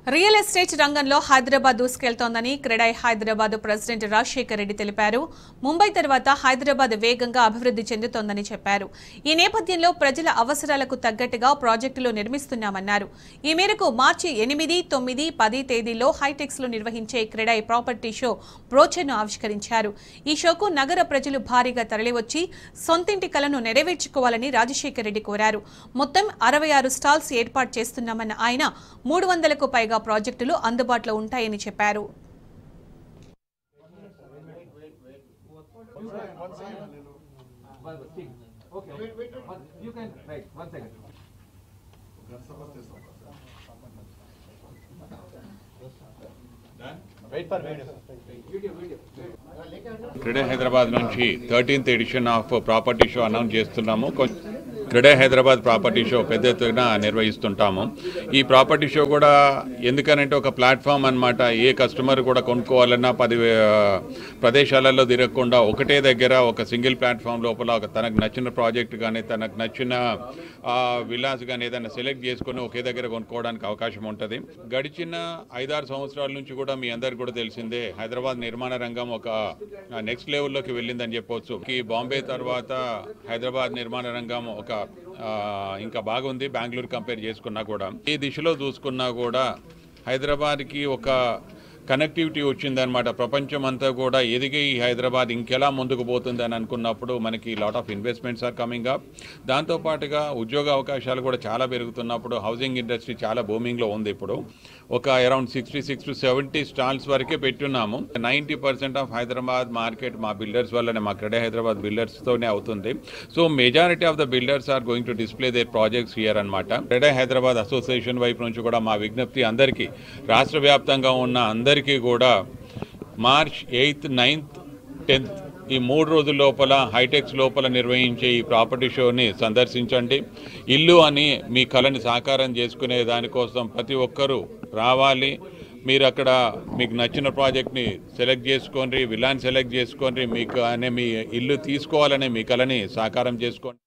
Real estate రంగంలో Hyderabad దూసుకెళ్తోందని CREDAI Hyderabad president Rajasekhar Reddy తెలిపారు. ముంబై తర్వాత హైదరాబాద్ వేగంగా అభివృద్ధి చెందుతోందని చెప్పారు. ఈ నేపథ్యంలో ప్రజల అవసరాలకు తగ్గట్టుగా ప్రాజెక్టులు నిర్మిస్తున్నామన్నారు. ఈ మేరకు మార్చి 8, 9, 10 తేదీల్లో హైటెక్స్ లో నిర్వహించే క్రెడాయ్ ప్రాపర్టీ షో బ్రోచర్ను ఆవిష్కరించారు. ఈ షోకు నగర ప్రజలు భారీగా తరలివచ్చి సొంతింటి కలను నెరవేర్చుకోవాలని రాజశేఖర్ రెడ్డి కోరారు. మొత్తం 66 స్టాల్స్ ఏర్పాటు చేస్తున్నామన్న ఆయన 300కు పైగా ప్రాజెక్టులు అందుబాటులో ఉంటాయని చెప్పారు. క్రెడాయ్ హైదరాబాద్ నుంచి 13th edition of property show announce చేస్తున్నాము. క్రెడాయ్ హైదరాబాద్ ప్రాపర్టీ షో పెద్ద ఎత్తున నిర్వహిస్తుంటాము. ఈ ప్రాపర్టీ షో కూడా ఎందుకనంటే ఒక ప్లాట్ఫామ్ అన్నమాట. ఏ కస్టమర్ కూడా కొనుక్కోవాలన్నా 10 ప్రదేశాలలో తిరగకుండా ఒకటే దగ్గర ఒక సింగిల్ ప్లాట్ఫామ్ లోపల తనకు నచ్చిన ప్రాజెక్ట్ కానీ తనకు నచ్చిన విలాస్ కానీ ఏదైనా సెలెక్ట్ చేసుకుని ఒకే దగ్గర కొనుక్కోవడానికి అవకాశం ఉంటుంది. గడిచిన 5-6 సంవత్సరాల నుంచి కూడా మీ అందరికి కూడా తెలిసిందే హైదరాబాద్ నిర్మాణ రంగం ఒక నెక్స్ట్ లెవెల్లోకి వెళ్ళిందని చెప్పవచ్చు. ఈ బాంబే తర్వాత హైదరాబాద్ నిర్మాణ రంగం ఒక ఇంకా బాగుంది బెంగళూరు కంపేర్ చేసుకున్నా కూడా. ఈ దిశలో చూసుకున్నా కూడా హైదరాబాద్కి ఒక కనెక్టివిటీ వచ్చిందనమాట. ప్రపంచం అంతా కూడా ఎదిగే ఈ హైదరాబాద్ ఇంకెలా ముందుకు పోతుంది అని అనుకున్నప్పుడు మనకి lot of investments are coming up. దాంతోపాటుగా ఉద్యోగ అవకాశాలు కూడా చాలా పెరుగుతున్నప్పుడు హౌసింగ్ ఇండస్ట్రీ చాలా బూమింగ్లో ఉంది. ఇప్పుడు ఒక అరౌండ్ 66 to 70 స్టాల్స్ వరకే పెట్టున్నాము. 90% ఆఫ్ హైదరాబాద్ మార్కెట్ మా బిల్డర్స్ వల్లనే, మా క్రెడాయ్ హైదరాబాద్ బిల్డర్స్తోనే అవుతుంది. So majority of the builders are going to display their projects here అనమాట. క్రెడాయ్ హైదరాబాద్ అసోసియేషన్ వైపు నుంచి కూడా మా విజ్ఞప్తి అందరికీ, రాష్ట్ర వ్యాప్తంగా ఉన్న అందరికీ కూడా మార్చ్ 8th, 9th, 10th ఈ 3 రోజుల లోపల హైటెక్స్ లోపల నిర్వహించే ఈ ప్రాపర్టీ షోని సందర్శించండి. ఇల్లు అని మీ కళని సాకారం చేసుకునే దానికోసం ప్రతి ఒక్కరూ రావాలి. మీరు అక్కడ మీకు నచ్చిన ప్రాజెక్ట్ని సెలెక్ట్ చేసుకోండి, విలాన్ని సెలెక్ట్ చేసుకోండి, మీకు అనే మీ ఇల్లు తీసుకోవాలనే మీ కళని సాకారం చేసుకోండి.